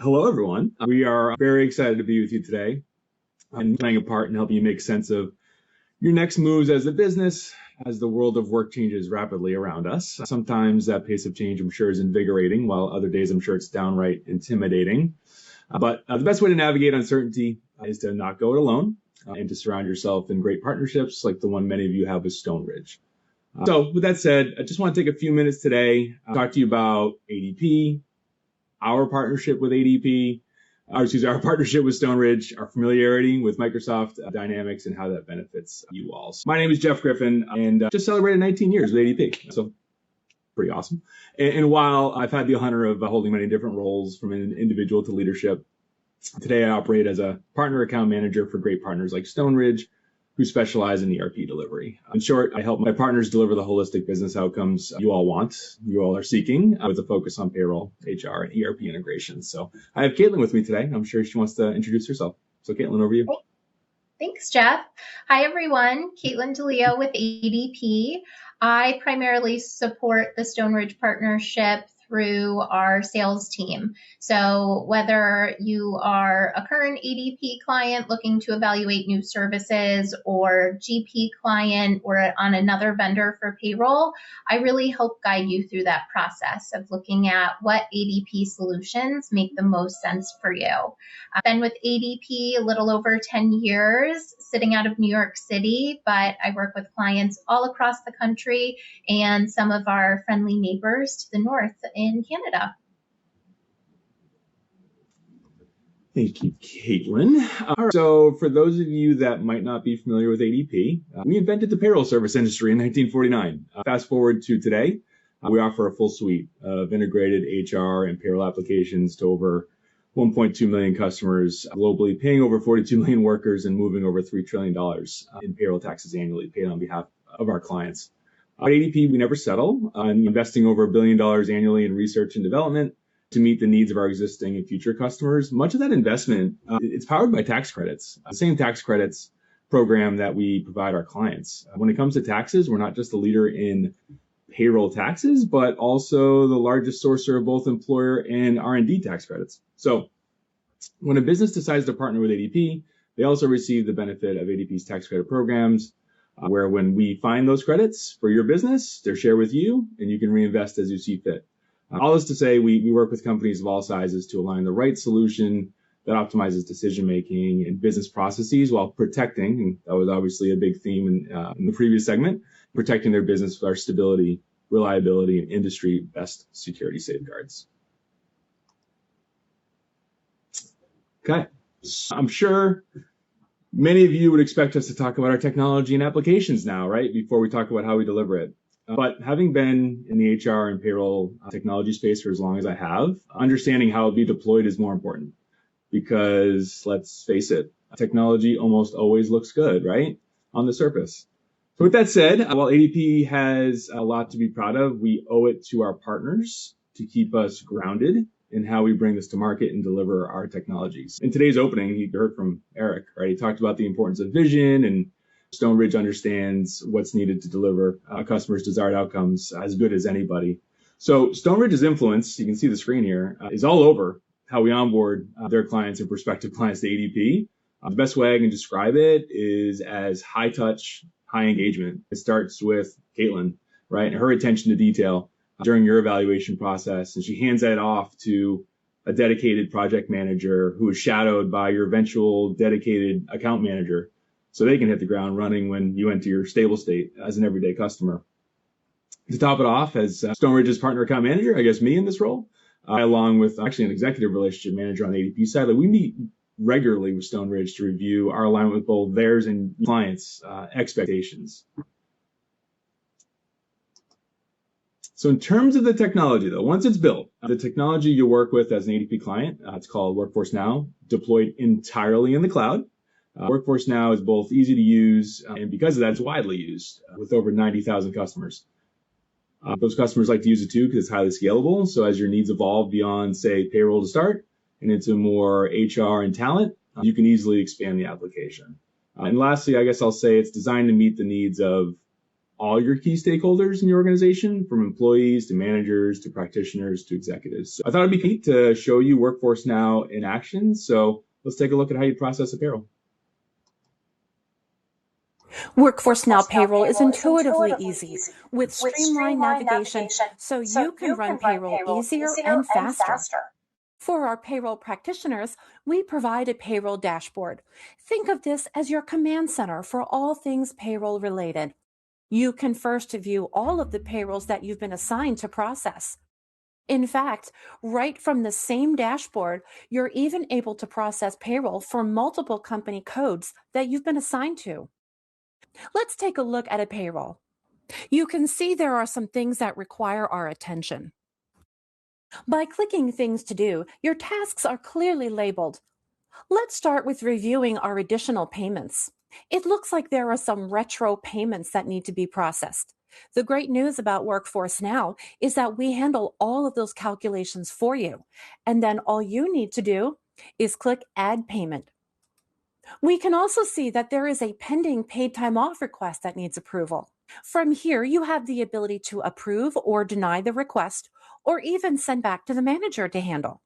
Hello, everyone. We are very excited to be with you today and playing a part in helping you make sense of your next moves as a business as the world of work changes rapidly around us. Sometimes that pace of change, I'm sure, is invigorating, while other days, I'm sure it's downright intimidating. But the best way to navigate uncertainty is to not go it alone and to surround yourself in great partnerships like the one many of you have with Stoneridge. So with that said, I just want to take a few minutes today to talk to you about ADP, our partnership with ADP, our partnership with Stoneridge, our familiarity with Microsoft Dynamics, and how that benefits you all. So my name is Jeff Griffin, and just celebrated 19 years with ADP. So pretty awesome. And while I've had the honor of holding many different roles from an individual to leadership, today I operate as a partner account manager for great partners like Stoneridge, who specialize in ERP delivery. In short, I help my partners deliver the holistic business outcomes you all want, you all are seeking, with a focus on payroll, HR, and ERP integration. So I have Caitlin with me today. I'm sure she wants to introduce herself. So Caitlin, over to you. Thanks, Jeff. Hi, everyone. Caitlin DeLeo with ADP. I primarily support the Stoneridge partnership through our sales team. So whether you are a current ADP client looking to evaluate new services or GP client or on another vendor for payroll, I really help guide you through that process of looking at what ADP solutions make the most sense for you. I've been with ADP a little over 10 years, sitting out of New York City, but I work with clients all across the country and some of our friendly neighbors to the north in Canada. Thank you, Caitlin. All right, so for those of you that might not be familiar with ADP, we invented the payroll service industry in 1949. Fast forward to today, we offer a full suite of integrated HR and payroll applications to over 1.2 million customers globally, paying over 42 million workers and moving over $3 trillion in payroll taxes annually paid on behalf of our clients. At ADP, we never settle on investing over $1 billion annually in research and development to meet the needs of our existing and future customers. Much of that investment, it's powered by tax credits, the same tax credits program that we provide our clients. When it comes to taxes, we're not just a leader in payroll taxes, but also the largest sourcer of both employer and R&D tax credits. So when a business decides to partner with ADP, they also receive the benefit of ADP's tax credit programs, where when we find those credits for your business, they're shared with you and you can reinvest as you see fit. All this to say, we work with companies of all sizes to align the right solution that optimizes decision-making and business processes while protecting, and that was obviously a big theme in the previous segment, protecting their business with our stability, reliability, and industry best security safeguards. Okay, I'm sure many of you would expect us to talk about our technology and applications now, right? Before we talk about how we deliver it. But having been in the HR and payroll technology space for as long as I have, understanding how it'll be deployed is more important. Because let's face it, technology almost always looks good, right? On the surface. So with that said, while ADP has a lot to be proud of, we owe it to our partners to keep us grounded in how we bring this to market and deliver our technologies. In today's opening, you heard from Eric, right? He talked about the importance of vision, and Stoneridge understands what's needed to deliver a customer's desired outcomes as good as anybody. So Stoneridge's influence, you can see the screen here, is all over how we onboard their clients and prospective clients to ADP. The best way I can describe it is as high touch, high engagement. It starts with Caitlin, right? And her attention to detail during your evaluation process. And she hands that off to a dedicated project manager who is shadowed by your eventual dedicated account manager, so they can hit the ground running when you enter your stable state as an everyday customer. To top it off, as Stoneridge's partner account manager, I guess me in this role, along with actually an executive relationship manager on the ADP side, we meet regularly with Stoneridge to review our alignment with both theirs and clients' expectations. So in terms of the technology, though, once it's built, the technology you work with as an ADP client, it's called Workforce Now, deployed entirely in the cloud. Workforce Now is both easy to use, and because of that, it's widely used with over 90,000 customers. Those customers like to use it too because it's highly scalable. So as your needs evolve beyond, say, payroll to start and into more HR and talent, you can easily expand the application. And lastly, I guess I'll say it's designed to meet the needs of all your key stakeholders in your organization, from employees to managers to practitioners to executives. So I thought it'd be neat to show you Workforce Now in action. So let's take a look at how you process a payroll. Workforce Now Payroll is intuitively easy with streamlined navigation so you can run payroll easier and faster. For our payroll practitioners, we provide a payroll dashboard. Think of this as your command center for all things payroll related. You can first view all of the payrolls that you've been assigned to process. In fact, right from the same dashboard, you're even able to process payroll for multiple company codes that you've been assigned to. Let's take a look at a payroll. You can see there are some things that require our attention. By clicking Things to Do, your tasks are clearly labeled. Let's start with reviewing our additional payments. It looks like there are some retro payments that need to be processed. The great news about Workforce Now is that we handle all of those calculations for you, and then all you need to do is click Add Payment. We can also see that there is a pending paid time off request that needs approval. From here, you have the ability to approve or deny the request, or even send back to the manager to handle.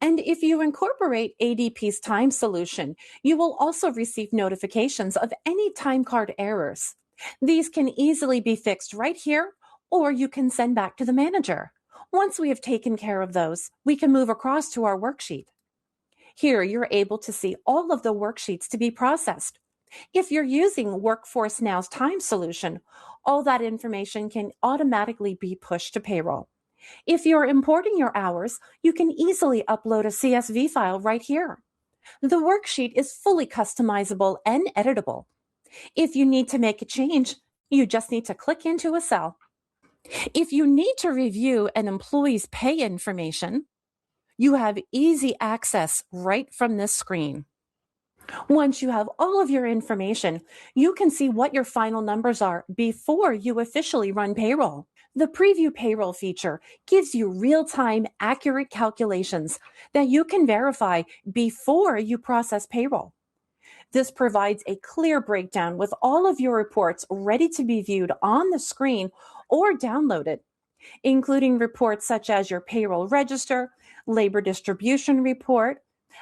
And if you incorporate ADP's time solution, you will also receive notifications of any time card errors. These can easily be fixed right here, or you can send back to the manager. Once we have taken care of those, we can move across to our worksheet. Here, you're able to see all of the worksheets to be processed. If you're using Workforce Now's time solution, all that information can automatically be pushed to payroll. If you're importing your hours, you can easily upload a CSV file right here. The worksheet is fully customizable and editable. If you need to make a change, you just need to click into a cell. If you need to review an employee's pay information, you have easy access right from this screen. Once you have all of your information, you can see what your final numbers are before you officially run payroll. The Preview Payroll feature gives you real-time, accurate calculations that you can verify before you process payroll. This provides a clear breakdown with all of your reports ready to be viewed on the screen or downloaded, including reports such as your payroll register, labor distribution report,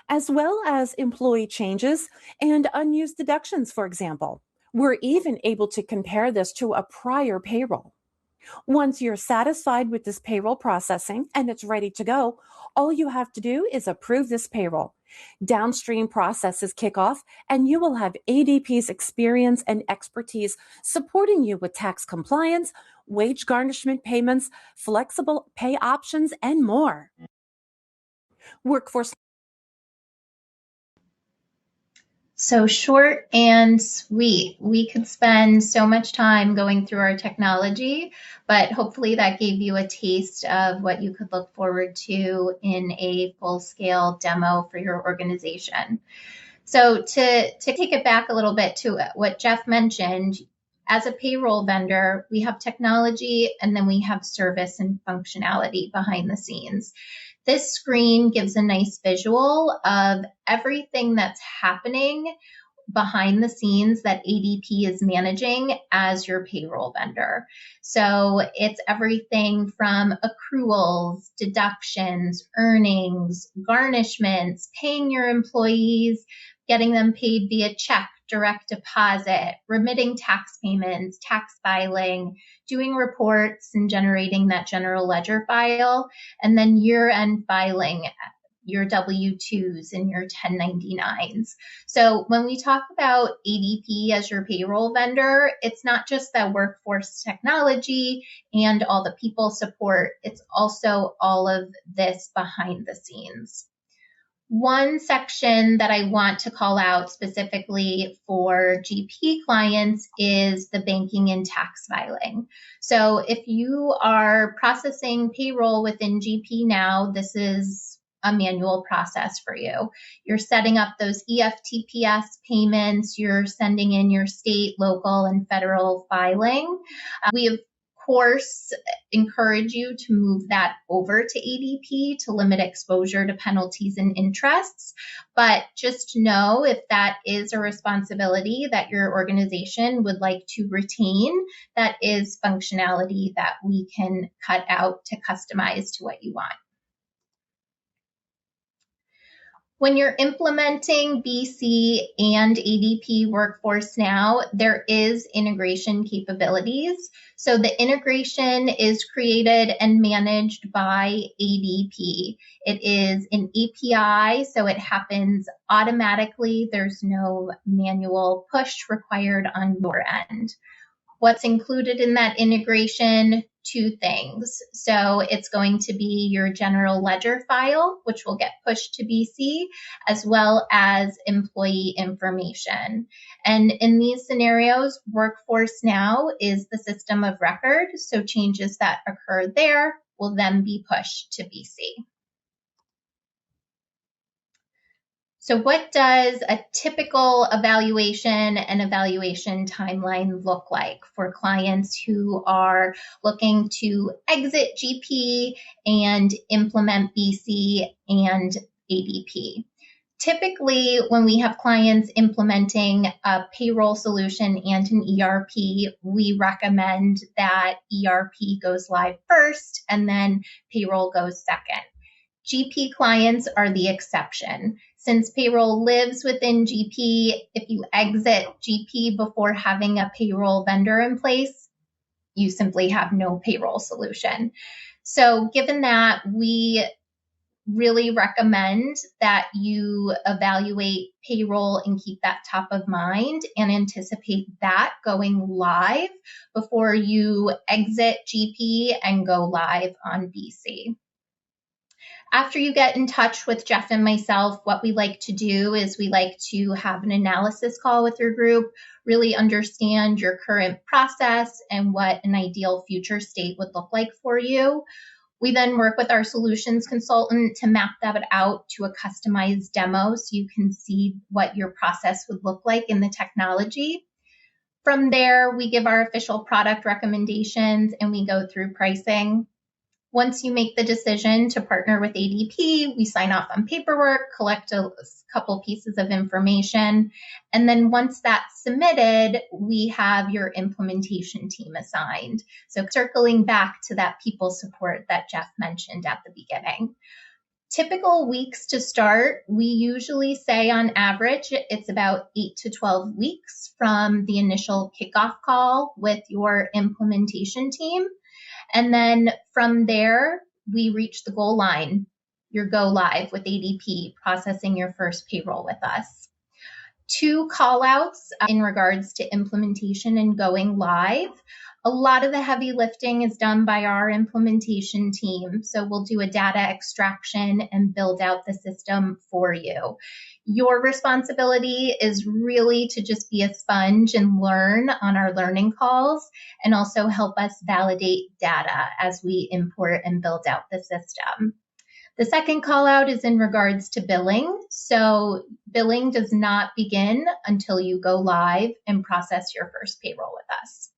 as well as employee changes and unused deductions, for example. We're even able to compare this to a prior payroll. Once you're satisfied with this payroll processing and it's ready to go, all you have to do is approve this payroll. Downstream processes kick off, and you will have ADP's experience and expertise supporting you with tax compliance, wage garnishment payments, flexible pay options, and more. Workforce. So short and sweet. We could spend so much time going through our technology, but hopefully that gave you a taste of what you could look forward to in a full-scale demo for your organization. So to take it back a little bit to what Jeff mentioned, as a payroll vendor, we have technology and then we have service and functionality behind the scenes. This screen gives a nice visual of everything that's happening behind the scenes that ADP is managing as your payroll vendor. So it's everything from accruals, deductions, earnings, garnishments, paying your employees, getting them paid via check, direct deposit, remitting tax payments, tax filing, doing reports and generating that general ledger file, and then year-end filing, your W-2s and your 1099s. So when we talk about ADP as your payroll vendor, it's not just that workforce technology and all the people support, it's also all of this behind the scenes. One section that I want to call out specifically for GP clients is the banking and tax filing. So if you are processing payroll within GP now, this is a manual process for you. You're setting up those EFTPS payments, you're sending in your state, local, and federal filing. We of course, encourage you to move that over to ADP to limit exposure to penalties and interests. But just know if that is a responsibility that your organization would like to retain, that is functionality that we can cut out to customize to what you want. When you're implementing BC and ADP Workforce Now, there is integration capabilities. So the integration is created and managed by ADP. It is an API, so it happens automatically. There's no manual push required on your end. What's included in that integration? 2 things. So it's going to be your general ledger file, which will get pushed to BC, as well as employee information. And in these scenarios, Workforce Now is the system of record. So changes that occur there will then be pushed to BC. So what does a typical evaluation and evaluation timeline look like for clients who are looking to exit GP and implement BC and ADP? Typically, when we have clients implementing a payroll solution and an ERP, we recommend that ERP goes live first and then payroll goes second. GP clients are the exception. Since payroll lives within GP, if you exit GP before having a payroll vendor in place, you simply have no payroll solution. So given that, we really recommend that you evaluate payroll and keep that top of mind and anticipate that going live before you exit GP and go live on BC. After you get in touch with Jeff and myself, what we like to do is we like to have an analysis call with your group, really understand your current process and what an ideal future state would look like for you. We then work with our solutions consultant to map that out to a customized demo so you can see what your process would look like in the technology. From there, we give our official product recommendations and we go through pricing. Once you make the decision to partner with ADP, we sign off on paperwork, collect a couple pieces of information, and then once that's submitted, we have your implementation team assigned. So circling back to that people support that Jeff mentioned at the beginning. Typical weeks to start, we usually say on average, it's about 8 to 12 weeks from the initial kickoff call with your implementation team. And then from there, we reach the goal line, your go live with ADP, processing your first payroll with us. 2 call outs in regards to implementation and going live. A lot of the heavy lifting is done by our implementation team. So we'll do a data extraction and build out the system for you. Your responsibility is really to just be a sponge and learn on our learning calls and also help us validate data as we import and build out the system. The second call out is in regards to billing. So billing does not begin until you go live and process your first payroll with us.